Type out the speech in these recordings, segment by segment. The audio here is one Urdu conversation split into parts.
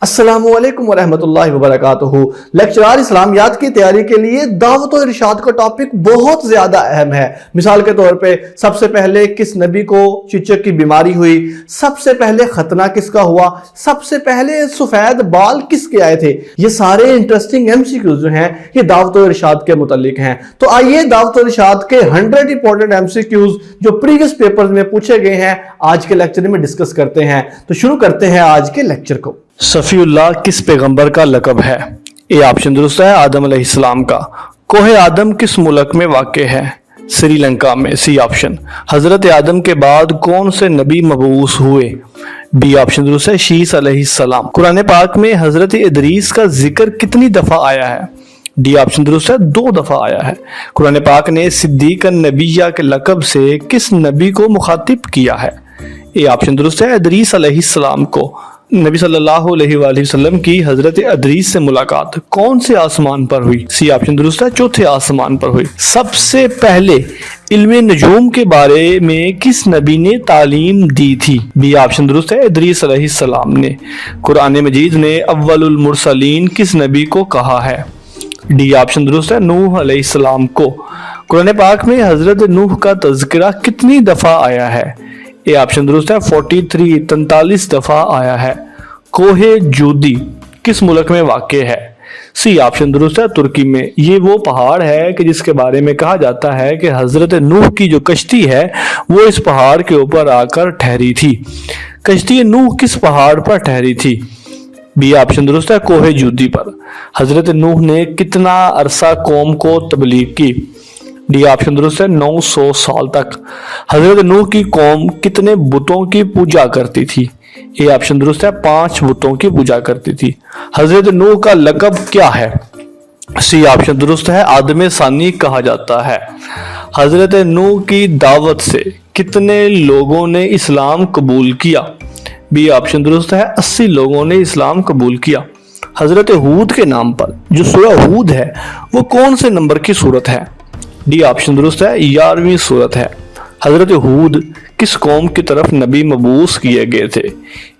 السلام علیکم ورحمۃ اللہ وبرکاتہ۔ لیکچرار اسلامیات کی تیاری کے لیے دعوت و ارشاد کا ٹاپک بہت زیادہ اہم ہے۔ مثال کے طور پہ سب سے پہلے کس نبی کو چچک کی بیماری ہوئی، سب سے پہلے ختنہ کس کا ہوا، سب سے پہلے سفید بال کس کے آئے تھے، یہ سارے انٹرسٹنگ MCQs جو ہیں یہ دعوت و ارشاد کے متعلق ہیں۔ تو آئیے دعوت و ارشاد کے 100 امپورٹنٹ MCQs جو پریویس پیپرز میں پوچھے گئے ہیں آج کے لیکچر میں ڈسکس کرتے ہیں۔ تو شروع کرتے ہیں آج کے لیکچر کو۔ صفی اللہ کس پیغمبر کا لقب ہے؟ اے آپشن درست ہے آدم علیہ السلام کا۔ کوہ آدم کس ملک میں واقع ہے؟ سری لنکا میں۔ سی آپشن۔ حضرت آدم کے بعد کون سے نبی مبعوث ہوئے؟ بی آپشن درست ہے شیس علیہ السلام۔ قرآن پاک میں حضرت ادریس کا ذکر کتنی دفعہ آیا ہے؟ ڈی آپشن درست ہے 2 دفعہ آیا ہے۔ قرآن پاک نے صدیق النبیہ کے لقب سے کس نبی کو مخاطب کیا ہے؟ اے آپشن درست ہے ادریس علیہ السلام کو۔ نبی صلی اللہ علیہ وآلہ وسلم کی حضرت ادریس سے ملاقات کون سے آسمان پر ہوئی؟ سی آپشن درست ہے 4تھے آسمان پر ہوئی۔ سب سے پہلے علم نجوم کے بارے میں کس نبی نے تعلیم دی تھی؟ بی آپشن درست ہے ادریس علیہ السلام نے۔ قرآن مجید نے اول المرسلین کس نبی کو کہا ہے؟ ڈی آپشن درست ہے نوح علیہ السلام کو۔ قرآن پاک میں حضرت نوح کا تذکرہ کتنی دفعہ آیا ہے؟ اے آپشن درست ہے 43 دفعہ آیا ہے۔ کوہ جودی کس ملک میں واقع ہے؟ سی آپشن درست ہے ترکی میں۔ یہ وہ پہاڑ ہے کہ جس کے بارے میں کہا جاتا ہے کہ حضرت نوح کی جو کشتی ہے وہ اس پہاڑ کے اوپر آ کر ٹھہری تھی۔ کشتی نوح کس پہاڑ پر ٹھہری تھی؟ بی آپشن درست ہے کوہ جودی پر۔ حضرت نوح نے کتنا عرصہ قوم کو تبلیغ کی؟ ڈی آپشن درست ہے 900 سال تک۔ حضرت نوح کی قوم کتنے بتوں کی پوجا کرتی تھی؟ اے آپشن درست ہے 5 بتوں کی پوجا کرتی تھی۔ حضرت نوح کا لقب کیا ہے؟ سی آپشن درست ہے آدم ثانی کہا جاتا ہے۔ حضرت نوح کی دعوت سے کتنے لوگوں نے اسلام قبول کیا؟ بی آپشن درست ہے 80 لوگوں نے اسلام قبول کیا۔ حضرت ہود کے نام پر جو سورہ ہود ہے وہ کون سے نمبر کی سورت ہے؟ ڈی آپشن درست ہے 11ویں سورت ہے۔ حضرت ہود کس قوم کی طرف نبی مبعوث کیے گئے تھے؟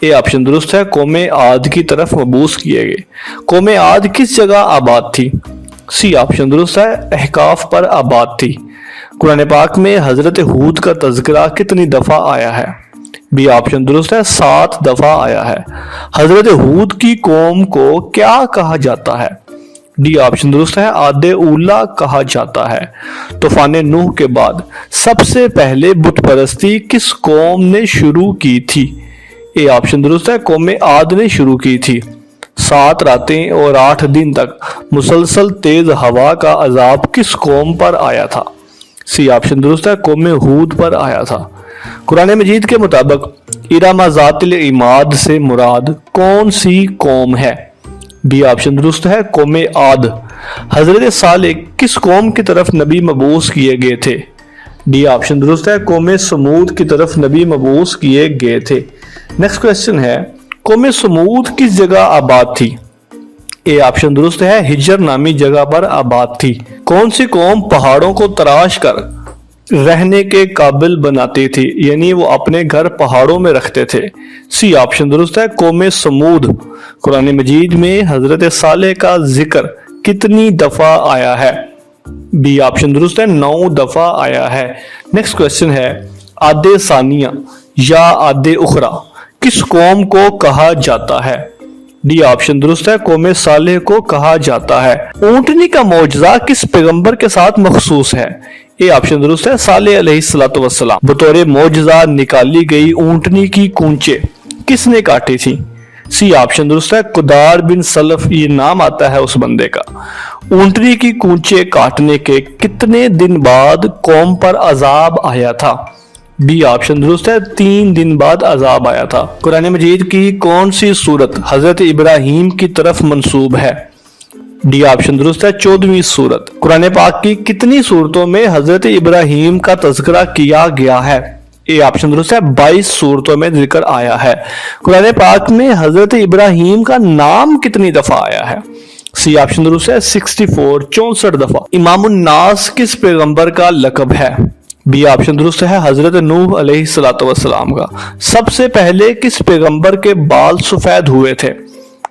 اے آپشن درست ہے قوم عاد کی طرف مبعوث کیے گئے۔ قوم عاد کس جگہ آباد تھی؟ سی آپشن درست ہے احقاف پر آباد تھی۔ قرآن پاک میں حضرت ہود کا تذکرہ کتنی دفعہ آیا ہے؟ بی آپشن درست ہے 7 دفعہ آیا ہے۔ حضرت ہود کی قوم کو کیا کہا جاتا ہے؟ ڈی آپشن درست ہے عاد اولا کہا جاتا ہے۔ طوفان نوح کے بعد سب سے پہلے بت پرستی کس قوم نے شروع کی تھی؟ اے آپشن درست ہے قوم عاد نے شروع کی تھی۔ 7 راتیں اور 8 دن تک مسلسل تیز ہوا کا عذاب کس قوم پر آیا تھا؟ سی آپشن درست ہے قوم ہود پر آیا تھا۔ قرآن مجید کے مطابق ارم ذات العماد سے مراد کون سی قوم ہے؟ بی آپشن درست ہے قوم عاد۔ حضرت صالح کس قوم کی طرف نبی مبعوث کیے گئے تھے؟ ڈی آپشن درست ہے قوم سمود کی طرف نبی مبعوث کیے گئے تھے۔ نیکسٹ کویسچن ہے قوم سمود کس جگہ آباد تھی؟ اے آپشن درست ہے ہجر نامی جگہ پر آباد تھی۔ کون سی قوم پہاڑوں کو تراش کر رہنے کے قابل بناتی تھی، یعنی وہ اپنے گھر پہاڑوں میں رکھتے تھے؟ سی آپشن درست ہے قوم سمود۔ قرآن مجید میں حضرت صالح کا ذکر کتنی دفعہ آیا ہے؟ بی آپشن درست ہے 9 دفعہ آیا ہے۔ نیکسٹ کویسچن ہے عاد ثانیہ یا عاد اخری کس قوم کو کہا جاتا ہے؟ ڈی آپشن درست ہے قوم صالح کو کہا جاتا ہے۔ اونٹنی کا معجزہ کس پیغمبر کے ساتھ مخصوص ہے؟ اے آپشن درست ہے صالح علیہ السلام۔ بطور معجزہ نکالی گئی اونٹنی کی کونچیں کس نے کاٹی تھی؟ سی آپشن درست ہے قدار بن سلف، یہ نام آتا ہے اس بندے کا۔ اونٹنی کی کونچیں کاٹنے کے کتنے دن بعد قوم پر عذاب آیا تھا؟ بی آپشن درست ہے 3 دن بعد عذاب آیا تھا۔ قرآن مجید کی کون سی سورت حضرت ابراہیم کی طرف منسوب ہے؟ ڈی آپشن درست ہے 14ویں سورت۔ قرآن پاک کی کتنی سورتوں میں حضرت ابراہیم کا تذکرہ کیا گیا ہے؟ اے آپشن درست ہے 22 سورتوں میں ذکر آیا ہے۔ قرآن پاک میں حضرت ابراہیم کا نام کتنی دفعہ آیا ہے؟ سی آپشن درست ہے 64 دفعہ۔ امام الناس کس پیغمبر کا لقب ہے؟ بی آپشن درست ہے حضرت نوح علیہ السلام کا۔ سب سے پہلے کس پیغمبر کے بال سفید ہوئے تھے؟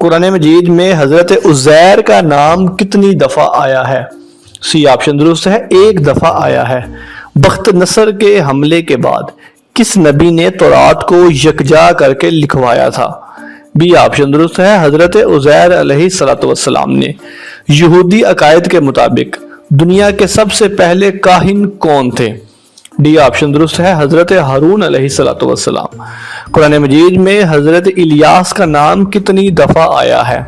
قرآن مجید میں حضرت عزیر کا نام کتنی دفعہ آیا ہے؟ سی آپشن درست ہے، ایک دفعہ آیا ہے۔ بخت نصر کے حملے کے بعد کس نبی نے تورات کو یکجا کر کے لکھوایا تھا؟ بی آپشن درست ہے، حضرت عزیر علیہ السلام نے۔ یہودی عقائد کے مطابق دنیا کے سب سے پہلے کاہن کون تھے؟ ڈی آپشن درست ہے، حضرت ہارون علیہ السلام۔ قرآن مجید میں حضرت الیاس کا نام کتنی دفعہ آیا ہے؟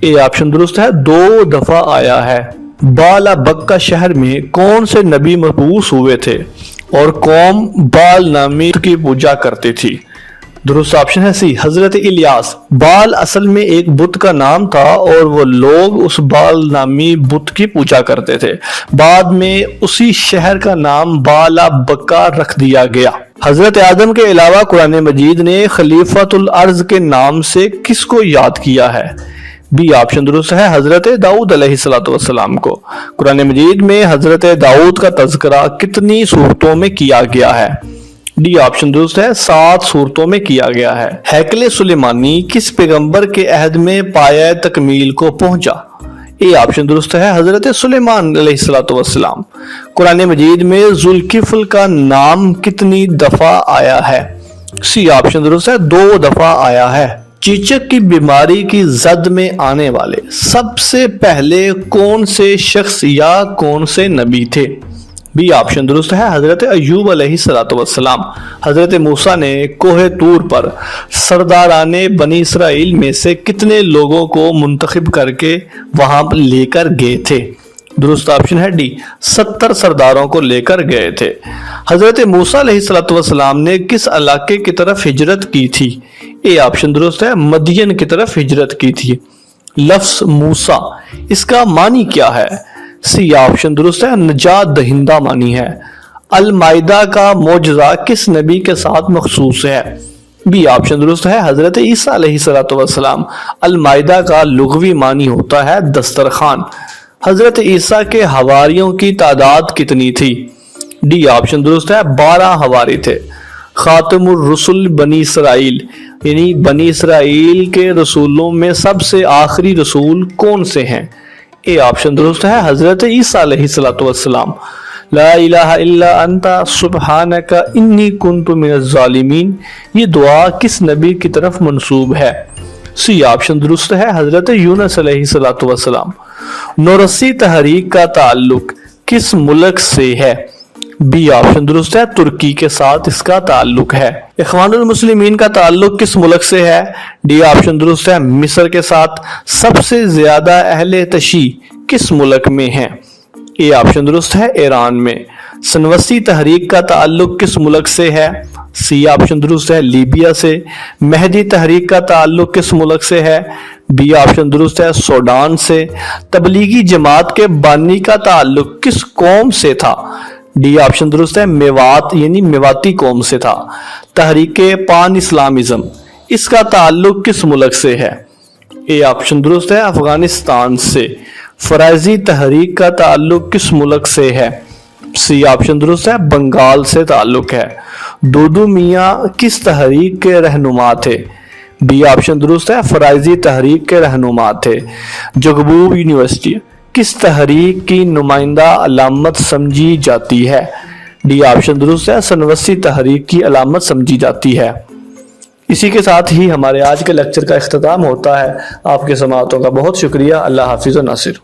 اے آپشن درست ہے، 2 دفعہ آیا ہے۔ بالا بکہ شہر میں کون سے نبی مبعوث ہوئے تھے اور قوم بال نامی بت کی پوجا کرتی تھی؟ درست آپشن ہے سی، حضرت الیاس۔ بال اصل میں ایک بت کا نام تھا اور وہ لوگ اس بال نامی بت کی پوجا کرتے تھے۔ بعد میں اسی شہر کا نام بالا بکہ رکھ دیا گیا۔ حضرت آدم کے علاوہ قرآن مجید نے خلیفۃ الارض کے نام سے کس کو یاد کیا ہے؟ بی آپشن درست ہے، حضرت داؤد علیہ السلام کو۔ قرآن مجید میں حضرت داؤد کا تذکرہ کتنی صورتوں میں کیا گیا ہے؟ ڈی آپشن درست ہے، 7 صورتوں میں کیا گیا ہے۔ ہیکل سلیمانی کس پیغمبر کے عہد میں پایہ تکمیل کو پہنچا؟ اے آپشن درست ہے، حضرت سلیمان علیہ السلام۔ قرآن مجید میں ذوالکفل کا نام کتنی دفعہ آیا ہے؟ سی آپشن درست ہے، 2 دفعہ آیا ہے۔ چیچک کی بیماری کی زد میں آنے والے سب سے پہلے کون سے شخص یا کون سے نبی تھے؟ بی آپشن درست ہے، حضرت ایوب علیہ السلام۔ حضرت موسیٰ نے کوہ طور پر سرداران بنی اسرائیل میں سے کتنے لوگوں کو منتخب کر کے وہاں لے کر گئے تھے؟ درست آپشن ہے ڈی، 70 سرداروں کو لے کر گئے تھے۔ حضرت موسیٰ علیہ السلام نے کس علاقے کی طرف ہجرت کی تھی؟ اے آپشن درست ہے، مدین کی طرف ہجرت کی تھی۔ لفظ موسیٰ اس کا معنی کیا ہے؟ سی آپشن درست ہے، نجات دہندہ معنی ہے۔ المائدہ کا معجزہ کس نبی کے ساتھ مخصوص ہے؟ بی آپشن درست ہے، حضرت عیسیٰ علیہ السلام۔ المائدہ کا لغوی معنی ہوتا ہے دسترخوان۔ حضرت عیسیٰ کے حواریوں کی تعداد کتنی تھی؟ ڈی آپشن درست ہے، 12 حواری تھے۔ خاتم الرسل بنی اسرائیل یعنی بنی اسرائیل کے رسولوں میں سب سے آخری رسول کون سے ہیں؟ اے آپشن درست ہے، حضرت عیسیٰ علیہ السلام۔ لا الہ الا انت سبحانک انی کنت من الظالمین، یہ دعا کس نبی کی طرف منسوب ہے؟ سی آپشن درست ہے، حضرت یونس علیہ السلام۔ نورسی تحریک کا تعلق کس ملک سے ہے؟ بی آپشن درست ہے، ترکی کے ساتھ اس کا تعلق ہے۔ اخوان المسلمین کا تعلق کس ملک سے ہے؟ ڈی آپشن درست ہے، مصر کے ساتھ۔ سب سے زیادہ اہل تشیع کس ملک میں ہیں؟ اے آپشن درست ہے، ایران میں۔ سنوسی تحریک کا تعلق کس ملک سے ہے؟ سی آپشن درست ہے، لیبیا سے۔ مہدی تحریک کا تعلق کس ملک سے ہے؟ بی آپشن درست ہے، سوڈان سے۔ تبلیغی جماعت کے بانی کا تعلق کس قوم سے تھا؟ ڈی آپشن درست ہے، میوات یعنی میواتی قوم سے تھا۔ تحریک پان اسلامزم اس کا تعلق کس ملک سے ہے؟ اے آپشن درست ہے، افغانستان سے۔ فرائضی تحریک کا تعلق کس ملک سے ہے؟ سی آپشن درست ہے، بنگال سے تعلق ہے۔ دودو میاں کس تحریک کے رہنما تھے؟ بی آپشن درست ہے، فرائضی تحریک کے رہنما تھے۔ جگبوب یونیورسٹی کس تحریک کی نمائندہ علامت سمجھی جاتی ہے؟ ڈی آپشن درست ہے، سنوسی تحریک کی علامت سمجھی جاتی ہے۔ اسی کے ساتھ ہی ہمارے آج کے لیکچر کا اختتام ہوتا ہے۔ آپ کے سماعتوں کا بہت شکریہ۔ اللہ حافظ و ناصر۔